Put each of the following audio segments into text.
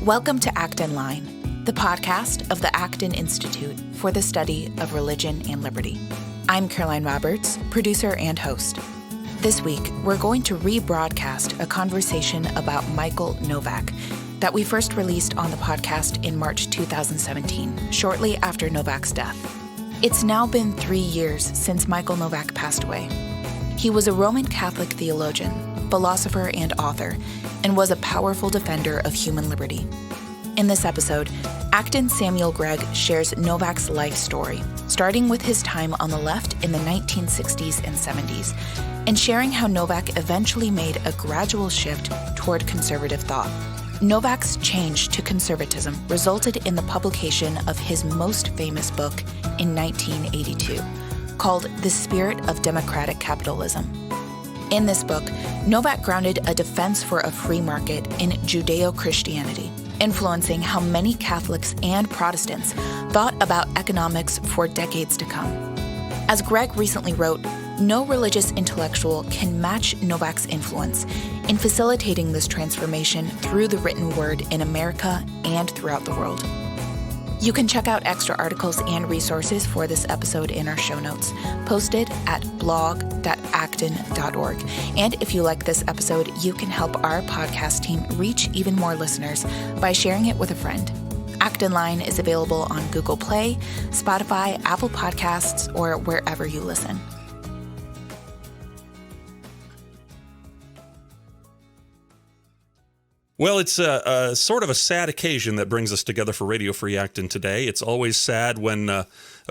Welcome to Acton Line, the podcast of the Acton Institute for the Study of Religion and Liberty. I'm Caroline Roberts, producer and host. This week, we're going to rebroadcast a conversation about Michael Novak that we first released on the podcast in March 2017, shortly after Novak's death. It's now been 3 years since Michael Novak passed away. He was a Roman Catholic theologian, philosopher, and author, and was a powerful defender of human liberty. In this episode, Acton Samuel Gregg shares Novak's life story, starting with his time on the left in the 1960s and 70s, and sharing how Novak eventually made a gradual shift toward conservative thought. Novak's change to conservatism resulted in the publication of his most famous book in 1982, called The Spirit of Democratic Capitalism. In this book, Novak grounded a defense for a free market in Judeo-Christianity, influencing how many Catholics and Protestants thought about economics for decades to come. As Gregg recently wrote, no religious intellectual can match Novak's influence in facilitating this transformation through the written word in America and throughout the world. You can check out extra articles and resources for this episode in our show notes, posted at blog.acton.org. And if you like this episode, you can help our podcast team reach even more listeners by sharing it with a friend. Acton Line is available on Google Play, Spotify, Apple Podcasts, or wherever you listen. Well, it's a sort of a sad occasion that brings us together for Radio Free Acton today. It's always sad when a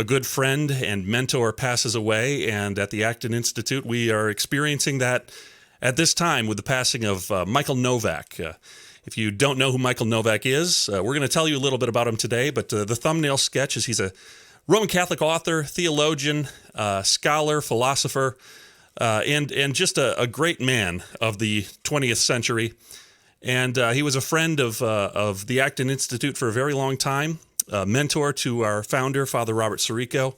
good friend and mentor passes away, and at the Acton Institute, we are experiencing that at this time with the passing of Michael Novak. If you don't know who Michael Novak is, we're going to tell you a little bit about him today, but the thumbnail sketch is he's a Roman Catholic author, theologian, scholar, philosopher, and just a great man of the 20th century. And he was a friend of the Acton Institute for a very long time, a mentor to our founder, Father Robert Sirico,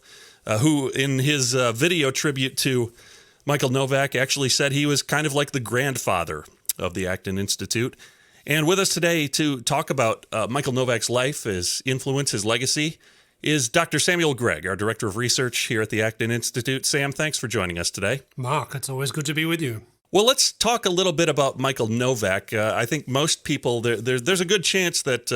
who in his video tribute to Michael Novak actually said he was kind of like the grandfather of the Acton Institute. And with us today to talk about Michael Novak's life, his influence, his legacy, is Dr. Samuel Gregg, our Director of Research here at the Acton Institute. Sam, thanks for joining us today. Mark, it's always good to be with you. Well, let's talk a little bit about Michael Novak. I think most people, there's a good chance that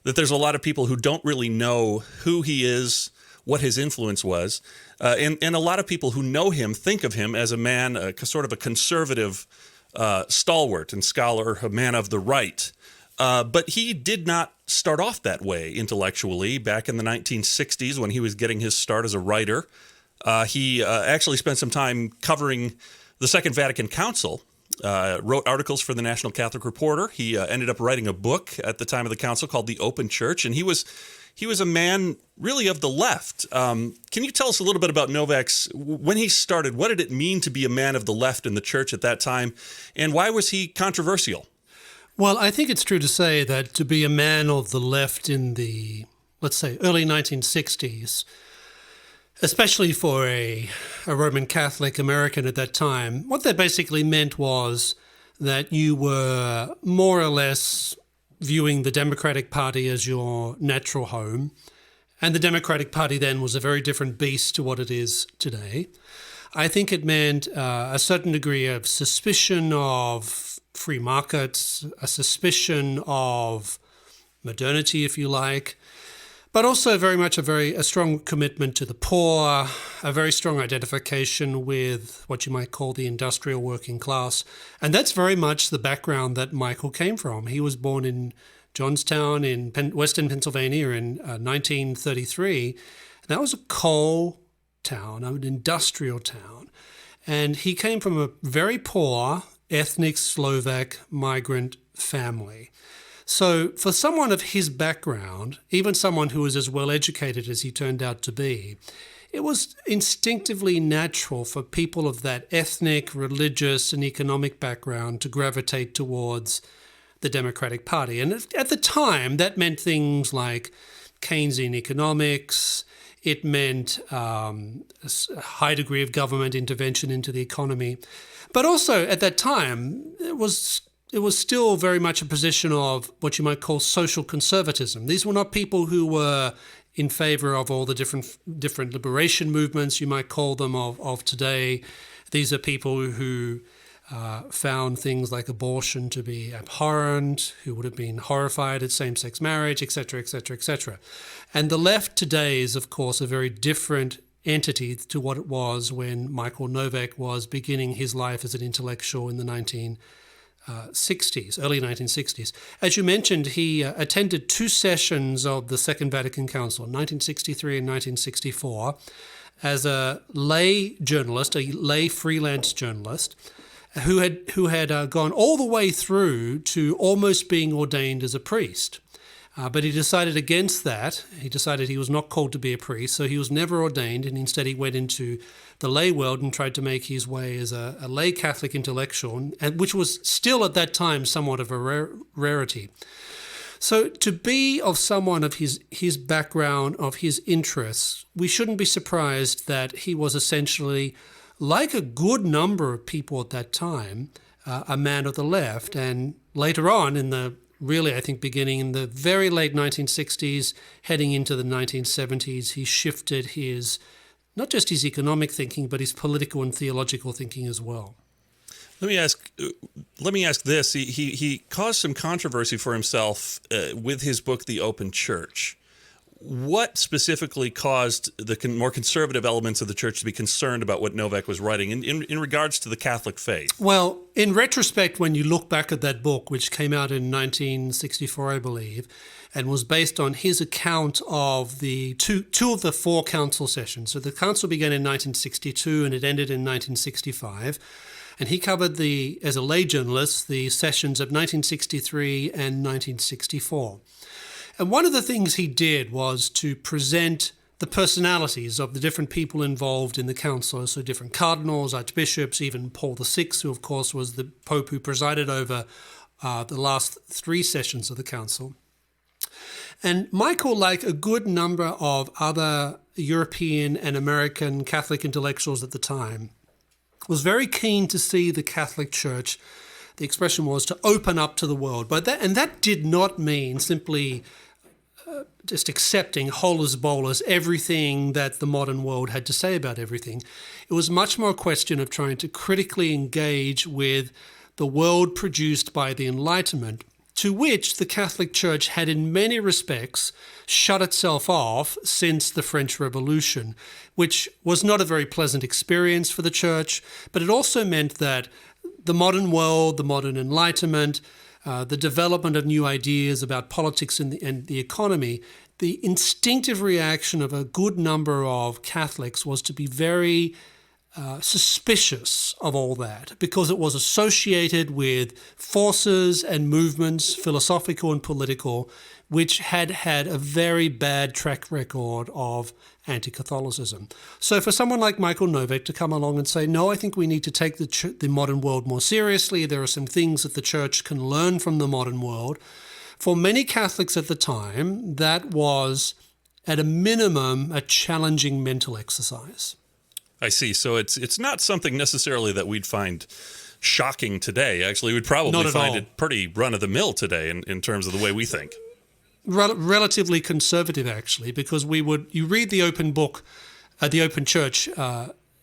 there's a lot of people who don't really know who he is, what his influence was, and a lot of people who know him think of him as a man, sort of a conservative stalwart and scholar, a man of the right. But he did not start off that way intellectually. Back in the 1960s when he was getting his start as a writer, he actually spent some time covering the Second Vatican Council, wrote articles for the National Catholic Reporter. He ended up writing a book at the time of the council called The Open Church, and he was a man really of the left. Can you tell us a little bit about Novak's, when he started, what did it mean to be a man of the left in the church at that time, and why was he controversial? Well, I think it's true to say that to be a man of the left in the, let's say, early 1960s, especially for a Roman Catholic American at that time, what that basically meant was that you were more or less viewing the Democratic Party as your natural home. And the Democratic Party then was a very different beast to what it is today. I think it meant a certain degree of suspicion of free markets, a suspicion of modernity, if you like, but also very much a strong commitment to the poor, a very strong identification with what you might call the industrial working class. And that's very much the background that Michael came from. He was born in Johnstown in western Pennsylvania in 1933. That was a coal town, an industrial town. And he came from a very poor ethnic Slovak migrant family. So for someone of his background, even someone who was as well educated as he turned out to be, it was instinctively natural for people of that ethnic, religious, and economic background to gravitate towards the Democratic Party. And at the time, that meant things like Keynesian economics. It meant a high degree of government intervention into the economy. But also at that time, it was was still very much a position of what you might call social conservatism. These were not people who were in favor of all the different liberation movements, you might call them, of today. These are people who found things like abortion to be abhorrent, who would have been horrified at same-sex marriage, etc., etc., etc. And the left today is, of course, a very different entity to what it was when Michael Novak was beginning his life as an intellectual in the 1960s, early 1960s. As you mentioned, he attended 2 sessions of the Second Vatican Council, 1963 and 1964, as a lay journalist, a lay freelance journalist, who had gone all the way through to almost being ordained as a priest. But he decided against that. He decided he was not called to be a priest, so he was never ordained, and instead he went into the lay world and tried to make his way as a lay Catholic intellectual, and which was still at that time somewhat of a rarity. So to be of someone of his background, of his interests, we shouldn't be surprised that he was essentially, like a good number of people at that time, a man of the left. And later on I think beginning in the very late 1960s, heading into the 1970s, he shifted not just his economic thinking, but his political and theological thinking as well. Let me ask this. He caused some controversy for himself with his book, The Open Church. What specifically caused the more conservative elements of the church to be concerned about what Novak was writing in regards to the Catholic faith? Well, in retrospect, when you look back at that book, which came out in 1964, I believe, and was based on his account of the two of the 4 council sessions. So the council began in 1962 and it ended in 1965. And he covered, as a lay journalist, the sessions of 1963 and 1964. And one of the things he did was to present the personalities of the different people involved in the council, so different cardinals, archbishops, even Paul VI, who of course was the Pope who presided over the last 3 sessions of the council. And Michael, like a good number of other European and American Catholic intellectuals at the time, was very keen to see the Catholic Church, the expression was, to open up to the world. And that did not mean simply just accepting holus bolus everything that the modern world had to say about everything. It was much more a question of trying to critically engage with the world produced by the Enlightenment, to which the Catholic Church had in many respects shut itself off since the French Revolution, which was not a very pleasant experience for the Church, but it also meant that the modern world, the modern Enlightenment, the development of new ideas about politics and the economy, the instinctive reaction of a good number of Catholics was to be very suspicious of all that, because it was associated with forces and movements, philosophical and political, which had a very bad track record of anti-Catholicism. So for someone like Michael Novak to come along and say, no, I think we need to take the modern world more seriously, there are some things that the church can learn from the modern world, for many Catholics at the time, that was, at a minimum, a challenging mental exercise. I see. So it's not something necessarily that we'd find shocking today. Actually, we'd probably find it pretty run-of-the-mill today in terms of the way we think. Relatively conservative, actually, because you read the open book, the Open Church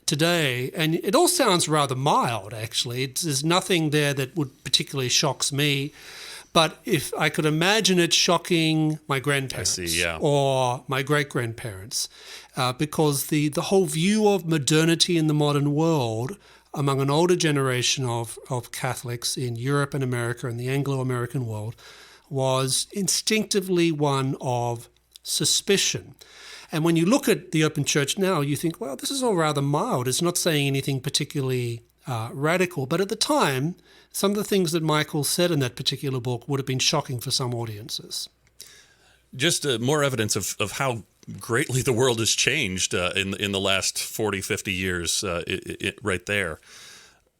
today, and it all sounds rather mild, actually. There's nothing there that would particularly shocks me. But if I could imagine it shocking my grandparents or my great-grandparents, because the whole view of modernity in the modern world among an older generation of Catholics in Europe and America and the Anglo-American world was instinctively one of suspicion. And when you look at the Open Church now, you think, well, this is all rather mild. It's not saying anything particularly radical. But at the time, some of the things that Michael said in that particular book would have been shocking for some audiences. Just more evidence of how greatly the world has changed in the last 40, 50 years right there.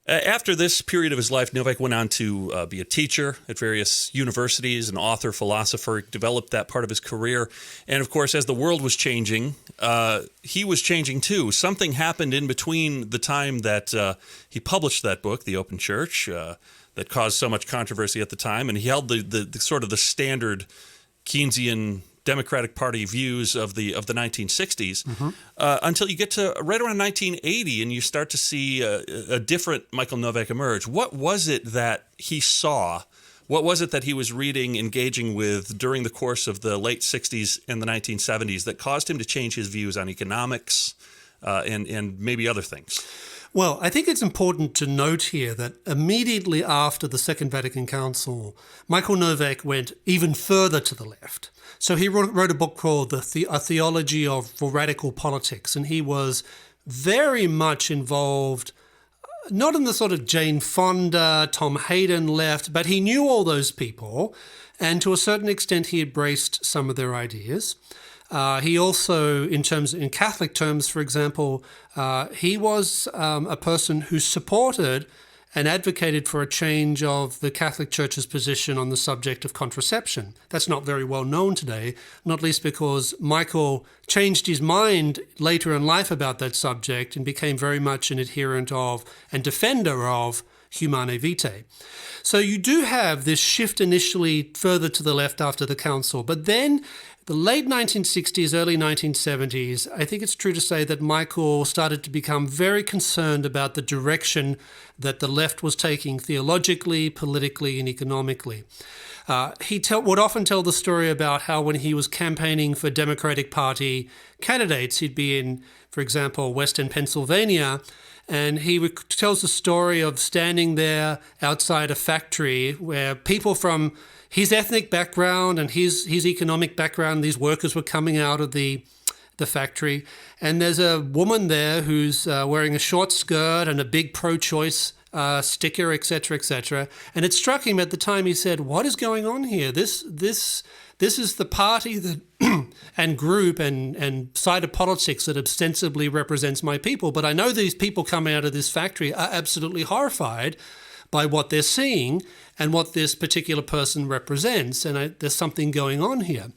After this period of his life, Novak went on to be a teacher at various universities, an author, philosopher, developed that part of his career. And of course, as the world was changing, he was changing too. Something happened in between the time that he published that book, The Open Church, the that caused so much controversy at the time, and he held the sort of the standard Keynesian Democratic Party views of the 1960s until you get to right around 1980, and you start to see a different Michael Novak emerge. What was it that he saw? What was it that he was reading, engaging with during the course of the late 60s and the 1970s that caused him to change his views on economics and maybe other things? Well, I think it's important to note here that immediately after the Second Vatican Council, Michael Novak went even further to the left. So he wrote a book called A Theology for Radical Politics, and he was very much involved, not in the sort of Jane Fonda, Tom Hayden left, but he knew all those people, and to a certain extent he embraced some of their ideas. He also, in Catholic terms, for example, he was a person who supported and advocated for a change of the Catholic Church's position on the subject of contraception. That's not very well known today, not least because Michael changed his mind later in life about that subject and became very much an adherent of and defender of Humanae Vitae. So you do have this shift initially further to the left after the council, but then the late 1960s, early 1970s, I think it's true to say that Michael started to become very concerned about the direction that the left was taking theologically, politically, and economically. He would often tell the story about how when he was campaigning for Democratic Party candidates, he'd be in, for example, Western Pennsylvania, and he tells the story of standing there outside a factory where people from his ethnic background and his economic background, these workers were coming out of the factory, and there's a woman there who's wearing a short skirt and a big pro-choice sticker, etc., etc. And it struck him at the time. He said, "What is going on here? This is the party that and group and side of politics that ostensibly represents my people. But I know these people coming out of this factory are absolutely horrified by what they're seeing and what this particular person represents, and there's something going on here."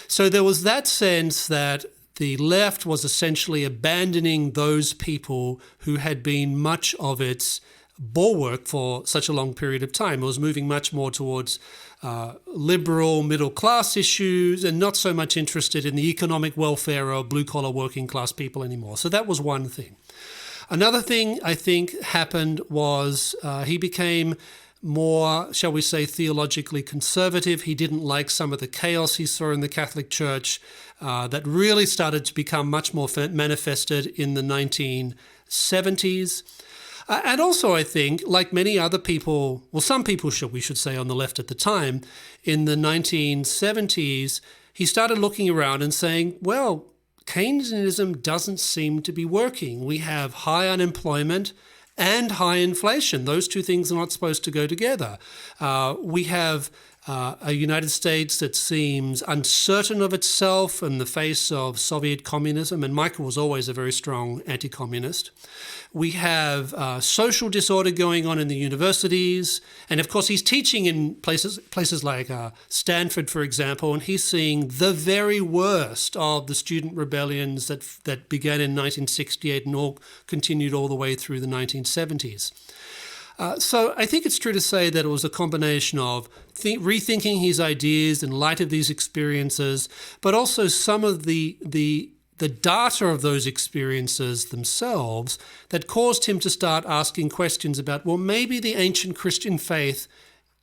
So there was that sense that the left was essentially abandoning those people who had been much of its bulwark for such a long period of time. It was moving much more towards liberal middle-class issues and not so much interested in the economic welfare of blue-collar working-class people anymore. So that was one thing. Another thing I think happened was he became more, shall we say, theologically conservative. He didn't like some of the chaos he saw in the Catholic Church that really started to become much more manifested in the 1970s. And also, I think, like many other people, well, some people, we should say, on the left at the time, in the 1970s, he started looking around and saying, well, Keynesianism doesn't seem to be working. We have high unemployment and high inflation. Those two things are not supposed to go together. We have a United States that seems uncertain of itself in the face of Soviet communism, and Michael was always a very strong anti-communist. We have social disorder going on in the universities, and of course he's teaching in places like Stanford, for example, and he's seeing the very worst of the student rebellions that began in 1968 and all continued all the way through the 1970s. So I think it's true to say that it was a combination of rethinking his ideas in light of these experiences, but also some of the data of those experiences themselves that caused him to start asking questions about, well, maybe the ancient Christian faith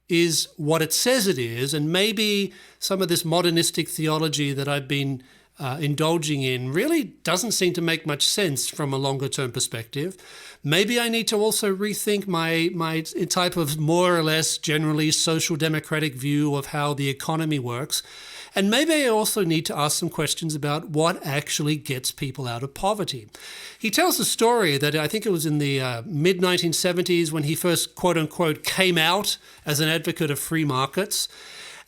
is what it says it is, and maybe some of this modernistic theology that I've been indulging in really doesn't seem to make much sense from a longer term perspective. Maybe I need to also rethink my type of more or less generally social democratic view of how the economy works. And maybe I also need to ask some questions about what actually gets people out of poverty. He tells a story that I think it was in the mid-1970s when he first, quote-unquote, came out as an advocate of free markets.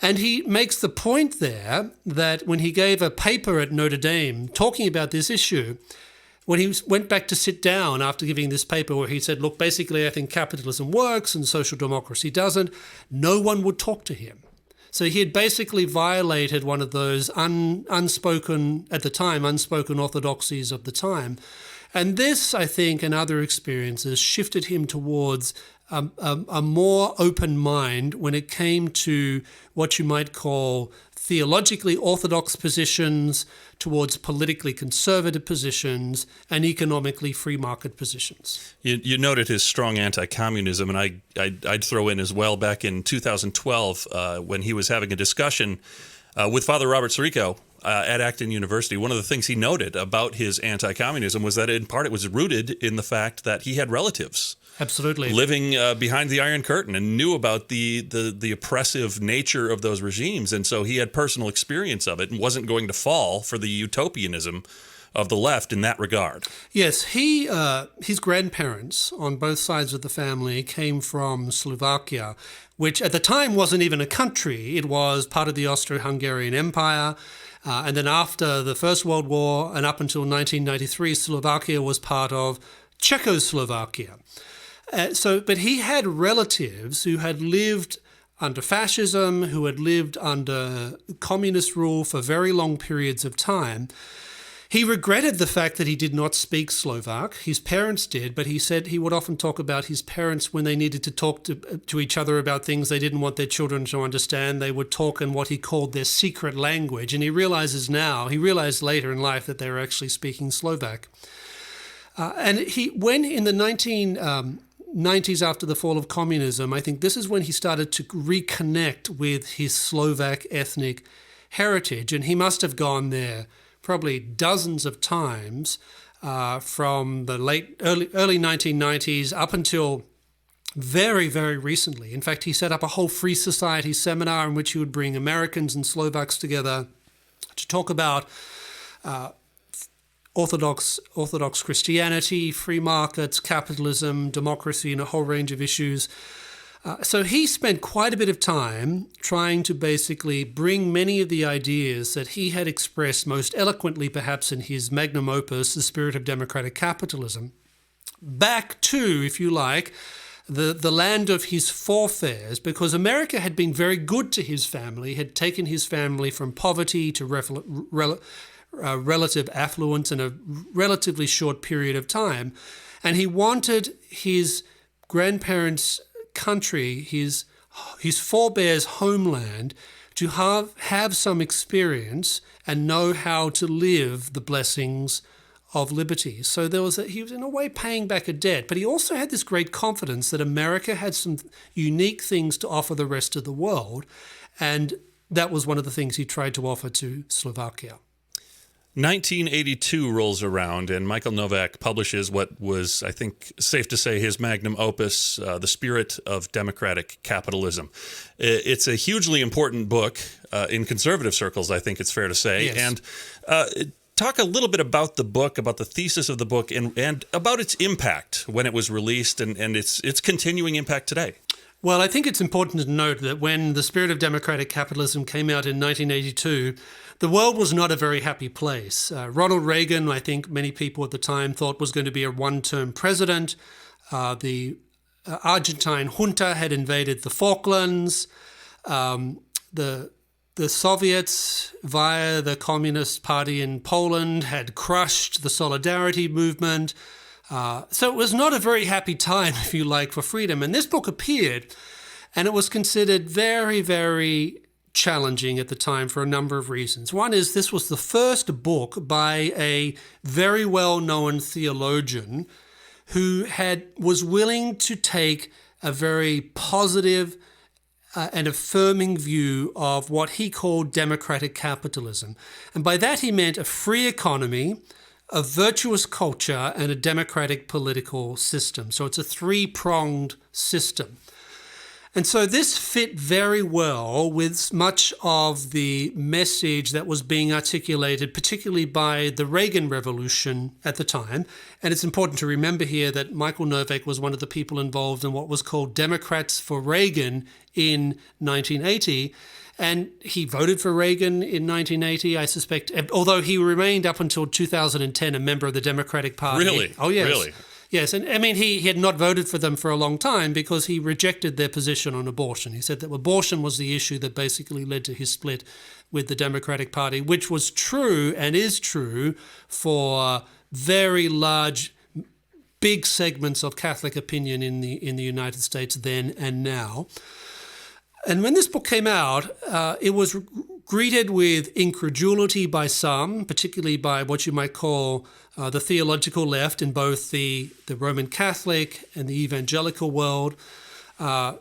And he makes the point there that when he gave a paper at Notre Dame talking about this issue, when he went back to sit down after giving this paper where he said, look, basically I think capitalism works and social democracy doesn't, no one would talk to him. So he had basically violated one of those unspoken orthodoxies of the time. And this, I think, and other experiences shifted him towards a more open mind when it came to what you might call theologically orthodox positions, towards politically conservative positions, and economically free market positions. You noted his strong anti-communism, and I'd throw in as well back in 2012 when he was having a discussion with Father Robert Sirico at Acton University. One of the things he noted about his anti-communism was that in part it was rooted in the fact that he had relatives absolutely living behind the Iron Curtain and knew about the oppressive nature of those regimes. And so he had personal experience of it and wasn't going to fall for the utopianism of the left in that regard. Yes, his grandparents on both sides of the family came from Slovakia, which at the time wasn't even a country. It was part of the Austro-Hungarian Empire. And then after the First World War and up until 1993, Slovakia was part of Czechoslovakia. But he had relatives who had lived under fascism, who had lived under communist rule for very long periods of time. He regretted the fact that he did not speak Slovak. His parents did, but he said he would often talk about his parents when they needed to talk to each other about things they didn't want their children to understand. They would talk in what he called their secret language. And he realized later in life that they were actually speaking Slovak. When in the 1990s, after the fall of communism, I think this is when he started to reconnect with his Slovak ethnic heritage. And he must have gone there probably dozens of times from the early 1990s up until very, very recently. In fact, he set up a whole Free Society seminar in which he would bring Americans and Slovaks together to talk about Orthodox Christianity, free markets, capitalism, democracy, and a whole range of issues. So he spent quite a bit of time trying to basically bring many of the ideas that he had expressed most eloquently, perhaps in his magnum opus, The Spirit of Democratic Capitalism, back to, if you like, the land of his forefathers, because America had been very good to his family, had taken his family from poverty to relative affluence in a relatively short period of time. And he wanted his grandparents' country, his forebears' homeland, to have some experience and know how to live the blessings of liberty. So he was in a way paying back a debt, but he also had this great confidence that America had some unique things to offer the rest of the world, and that was one of the things he tried to offer to Slovakia. 1982 rolls around, and Michael Novak publishes what was, I think, safe to say, his magnum opus, The Spirit of Democratic Capitalism. It's a hugely important book in conservative circles, I think it's fair to say. Yes. And talk a little bit about the book, about the thesis of the book, and about its impact when it was released and its continuing impact today. Well, I think it's important to note that when The Spirit of Democratic Capitalism came out in 1982, the world was not a very happy place. Ronald Reagan, I think many people at the time thought was going to be a one-term president. The Argentine junta had invaded the Falklands. The Soviets, via the Communist Party in Poland, had crushed the Solidarity movement. So it was not a very happy time, if you like, for freedom. And this book appeared, and it was considered very, very challenging at the time for a number of reasons. One is this was the first book by a very well-known theologian who was willing to take a very positive and affirming view of what he called democratic capitalism. And by that he meant a free economy, a virtuous culture, and a democratic political system. So it's a three-pronged system. And so this fit very well with much of the message that was being articulated, particularly by the Reagan Revolution at the time. And it's important to remember here that Michael Novak was one of the people involved in what was called Democrats for Reagan in 1980. And he voted for Reagan in 1980, I suspect, although he remained up until 2010 a member of the Democratic Party. Really? Oh, yes. Really? Yes, and I mean, he had not voted for them for a long time because he rejected their position on abortion. He said that abortion was the issue that basically led to his split with the Democratic Party, which was true and is true for very large, big segments of Catholic opinion in the United States then and now. And when this book came out, it was greeted with incredulity by some, particularly by what you might call the theological left in both the Roman Catholic and the evangelical world.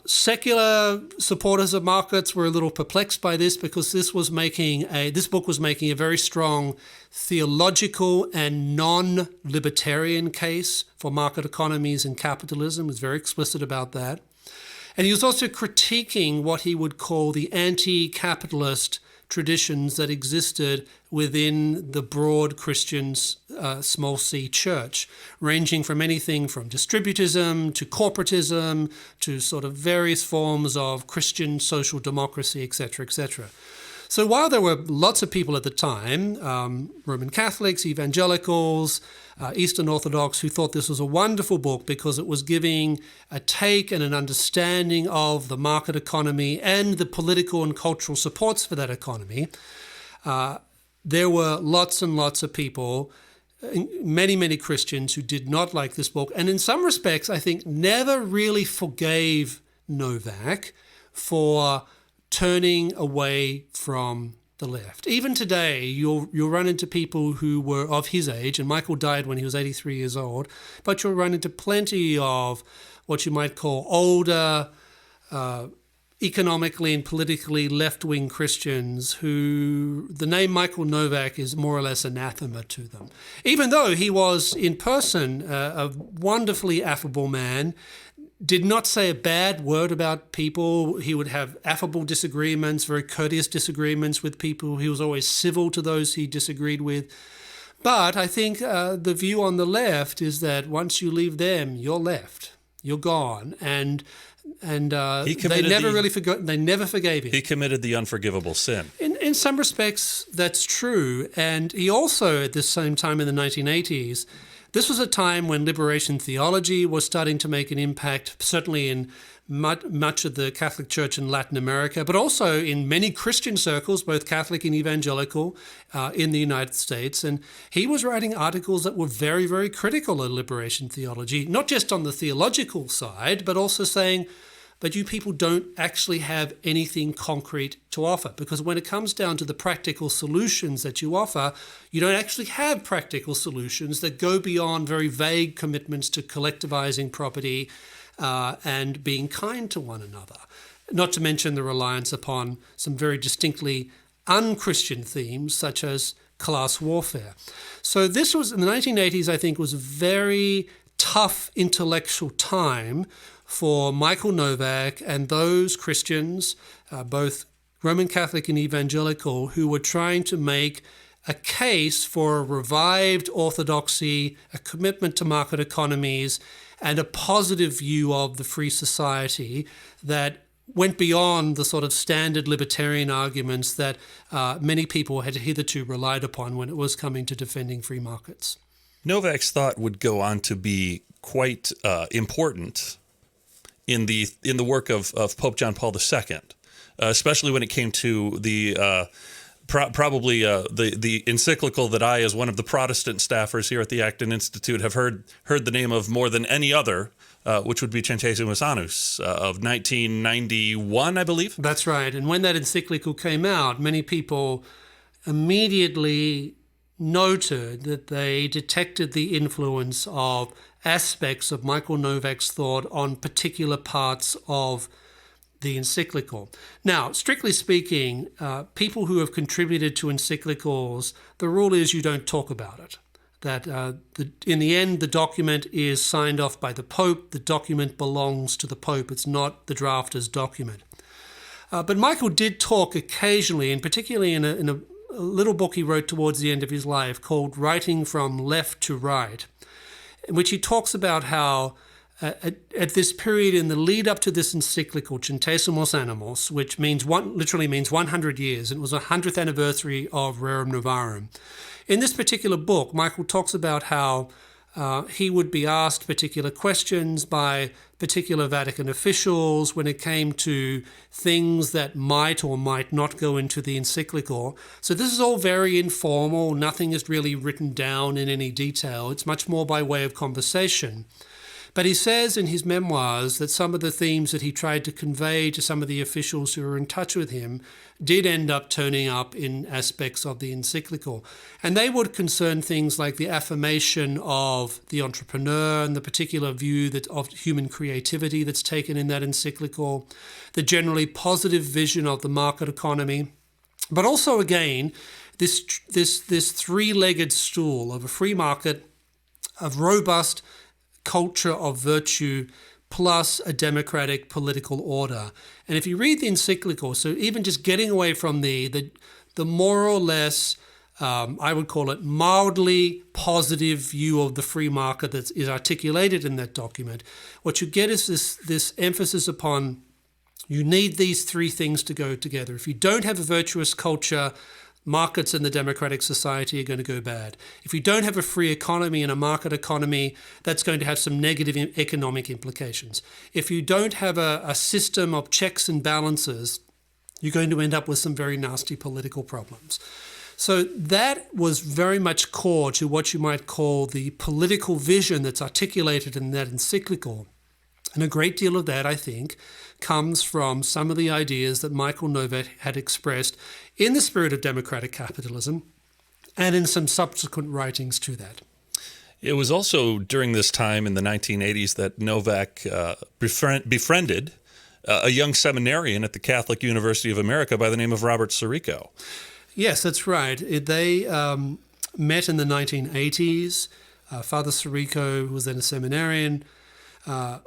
Secular supporters of markets were a little perplexed by this because this book was making a very strong theological and non-libertarian case for market economies and capitalism. He was very explicit about that. And he was also critiquing what he would call the anti-capitalist traditions that existed within the broad Christian small c church, ranging from anything from distributism to corporatism to sort of various forms of Christian social democracy, etc., etc. So while there were lots of people at the time, Roman Catholics, evangelicals, Eastern Orthodox, who thought this was a wonderful book because it was giving a take and an understanding of the market economy and the political and cultural supports for that economy, there were lots and lots of people, many, many Christians who did not like this book, and in some respects, I think, never really forgave Novak for turning away from the left. Even today, you'll run into people who were of his age, and Michael died when he was 83 years old, but you'll run into plenty of what you might call older, economically and politically left-wing Christians who the name Michael Novak is more or less anathema to them. Even though he was in person a wonderfully affable man, did not say a bad word about people. He would have affable disagreements, very courteous disagreements with people. He was always civil to those he disagreed with. But I think the view on the left is that once you leave them, you're left. You're gone. And they never really forgot. They never forgave him. He committed the unforgivable sin. In some respects, that's true. And he also, at the same time in the 1980s, this was a time when liberation theology was starting to make an impact, certainly in much of the Catholic Church in Latin America, but also in many Christian circles, both Catholic and evangelical, in the United States. And he was writing articles that were very, very critical of liberation theology, not just on the theological side, but also saying, but you people don't actually have anything concrete to offer. Because when it comes down to the practical solutions that you offer, you don't actually have practical solutions that go beyond very vague commitments to collectivizing property and being kind to one another. Not to mention the reliance upon some very distinctly un-Christian themes, such as class warfare. So this was, in the 1980s, I think, was a very tough intellectual time for Michael Novak and those Christians, both Roman Catholic and evangelical, who were trying to make a case for a revived orthodoxy, a commitment to market economies, and a positive view of the free society that went beyond the sort of standard libertarian arguments that many people had hitherto relied upon when it was coming to defending free markets. Novak's thought would go on to be quite important in the work of Pope John Paul II, especially when it came to the probably the encyclical that I, as one of the Protestant staffers here at the Acton Institute, have heard the name of more than any other, which would be Centesimus Annus of 1991, I believe. That's right. And when that encyclical came out, many people immediately noted that they detected the influence of aspects of Michael Novak's thought on particular parts of the encyclical. Now, strictly speaking, people who have contributed to encyclicals, the rule is you don't talk about it. That in the end, the document is signed off by the Pope. The document belongs to the Pope. It's not the drafter's document. But Michael did talk occasionally, and particularly in a little book he wrote towards the end of his life called Writing from Left to Right, in which he talks about how at this period in the lead up to this encyclical, Centesimus Annus, which literally means 100 years, and it was the 100th anniversary of Rerum Novarum. In this particular book, Michael talks about how he would be asked particular questions by particular Vatican officials when it came to things that might or might not go into the encyclical. So this is all very informal. Nothing is really written down in any detail. It's much more by way of conversation. But he says in his memoirs that some of the themes that he tried to convey to some of the officials who were in touch with him did end up turning up in aspects of the encyclical. And they would concern things like the affirmation of the entrepreneur and the particular view of human creativity that's taken in that encyclical, the generally positive vision of the market economy, but also, again, this three-legged stool of a free market, of robust culture of virtue, plus a democratic political order. And if you read the encyclical, so even just getting away from the more or less, I would call it mildly positive view of the free market that is articulated in that document, what you get is this emphasis upon you need these three things to go together. If you don't have a virtuous culture, markets in the democratic society are going to go bad. If you don't have a free economy and a market economy, that's going to have some negative economic implications. If you don't have a system of checks and balances, you're going to end up with some very nasty political problems. So that was very much core to what you might call the political vision that's articulated in that encyclical. And a great deal of that, I think, comes from some of the ideas that Michael Novak had expressed in the Spirit of Democratic Capitalism and in some subsequent writings to that. It was also during this time in the 1980s that Novak befriended a young seminarian at the Catholic University of America by the name of Robert Sirico. Yes, that's right. They met in the 1980s. Father Sirico, who was then a seminarian,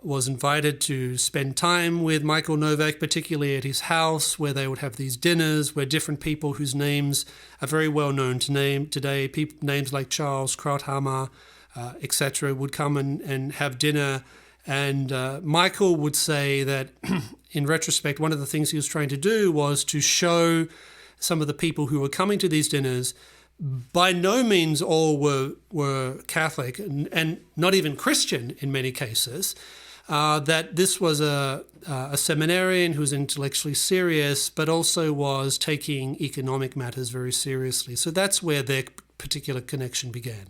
was invited to spend time with Michael Novak, particularly at his house, where they would have these dinners where different people whose names are very well known today, names like Charles Krauthammer, etc., would come and have dinner. And Michael would say that, in retrospect, one of the things he was trying to do was to show some of the people who were coming to these dinners, by no means all were Catholic and not even Christian in many cases, that this was a seminarian who was intellectually serious, but also was taking economic matters very seriously. So that's where their particular connection began.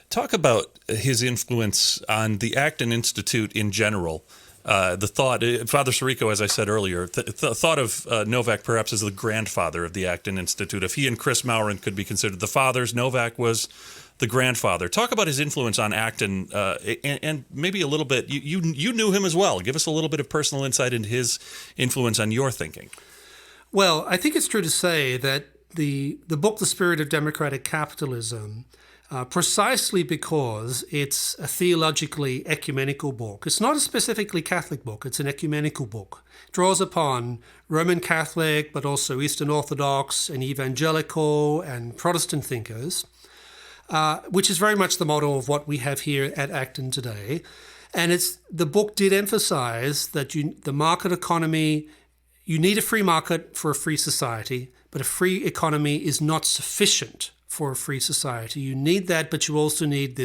Talk about his influence on the Acton Institute in general. The thought, Father Sirico, as I said earlier, thought of Novak perhaps as the grandfather of the Acton Institute. If he and Chris Maurin could be considered the fathers, Novak was the grandfather. Talk about his influence on Acton, and maybe a little bit, you knew him as well. Give us a little bit of personal insight into his influence on your thinking. Well, I think it's true to say that the book, The Spirit of Democratic Capitalism, precisely because it's a theologically ecumenical book. It's not a specifically Catholic book, it's an ecumenical book. It draws upon Roman Catholic, but also Eastern Orthodox and evangelical and Protestant thinkers, which is very much the model of what we have here at Acton today. And the book did emphasize that the market economy, you need a free market for a free society, but a free economy is not sufficient for a free society. You need that, but you also need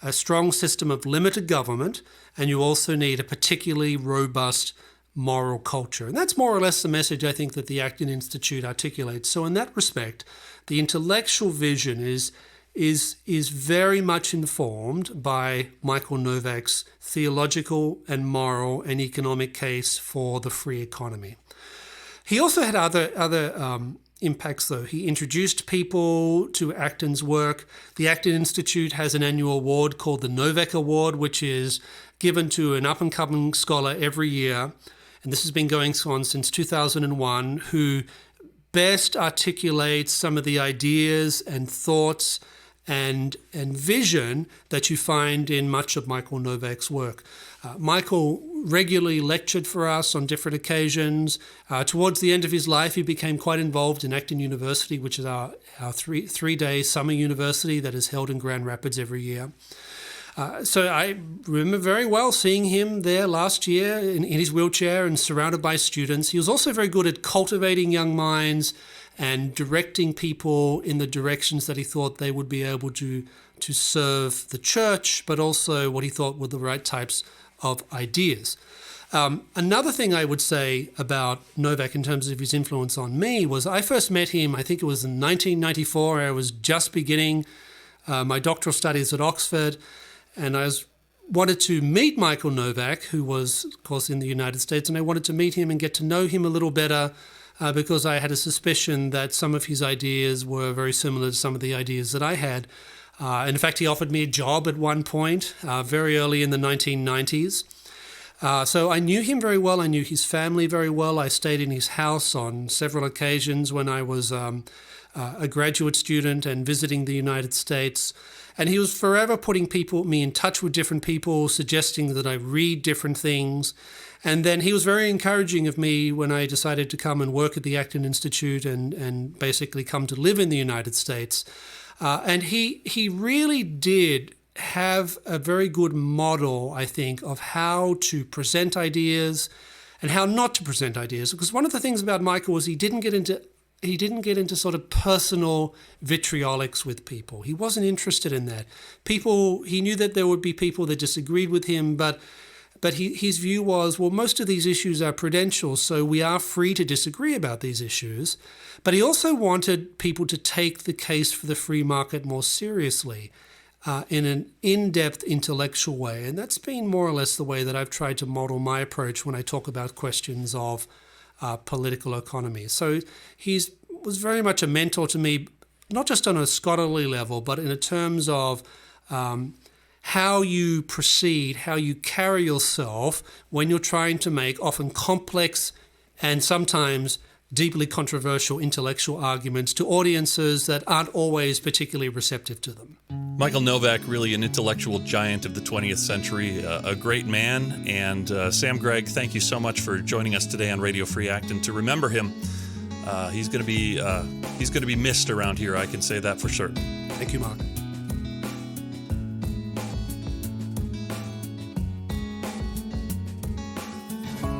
a strong system of limited government, and you also need a particularly robust moral culture. And that's more or less the message I think that the Acton Institute articulates. So in that respect, the intellectual vision is very much informed by Michael Novak's theological and moral and economic case for the free economy. He also had other impacts, though. He introduced people to Acton's work. The Acton Institute has an annual award called the Novak Award, which is given to an up-and-coming scholar every year, and this has been going on since 2001, who best articulates some of the ideas and thoughts and vision that you find in much of Michael Novak's work. Michael regularly lectured for us on different occasions. Towards the end of his life, he became quite involved in Acton University, which is our three-day summer university that is held in Grand Rapids every year. So I remember very well seeing him there last year in his wheelchair and surrounded by students. He was also very good at cultivating young minds and directing people in the directions that he thought they would be able to serve the church, but also what he thought were the right types of ideas. Another thing I would say about Novak in terms of his influence on me was I first met him, I think it was in 1994. I was just beginning my doctoral studies at Oxford, and I wanted to meet Michael Novak, who was, of course, in the United States, and I wanted to meet him and get to know him a little better because I had a suspicion that some of his ideas were very similar to some of the ideas that I had. In fact, he offered me a job at one point, very early in the 1990s. So I knew him very well. I knew his family very well. I stayed in his house on several occasions when I was a graduate student and visiting the United States. And he was forever putting me in touch with different people, suggesting that I read different things. And then he was very encouraging of me when I decided to come and work at the Acton Institute and basically come to live in the United States. And he really did have a very good model, I think, of how to present ideas and how not to present ideas. Because one of the things about Michael was he didn't get into sort of personal vitriolics with people. He wasn't interested in that. He knew that there would be people that disagreed with him, but his view was, well, most of these issues are prudential, so we are free to disagree about these issues. But he also wanted people to take the case for the free market more seriously in an in-depth intellectual way. And that's been more or less the way that I've tried to model my approach when I talk about questions of political economy. So he was very much a mentor to me, not just on a scholarly level, but in terms of how you proceed, how you carry yourself when you're trying to make often complex and sometimes deeply controversial intellectual arguments to audiences that aren't always particularly receptive to them. Michael Novak, really an intellectual giant of the 20th century, a great man. And Sam Gregg, thank you so much for joining us today on Radio Free Acton. To remember him, he's going to be missed around here. I can say that for certain. Thank you, Mark.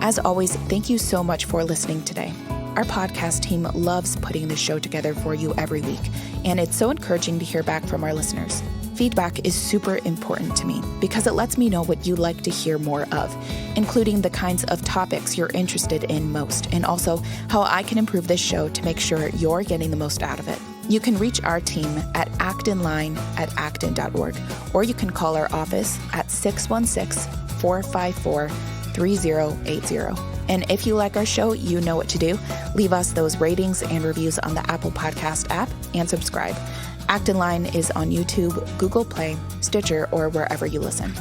As always, thank you so much for listening today. Our podcast team loves putting this show together for you every week, and it's so encouraging to hear back from our listeners. Feedback is super important to me because it lets me know what you'd like to hear more of, including the kinds of topics you're interested in most, and also how I can improve this show to make sure you're getting the most out of it. You can reach our team at actonline@acton.org, or you can call our office at 616-454-3080. And if you like our show, you know what to do. Leave us those ratings and reviews on the Apple Podcast app and subscribe. Acton Line is on YouTube, Google Play, Stitcher, or wherever you listen.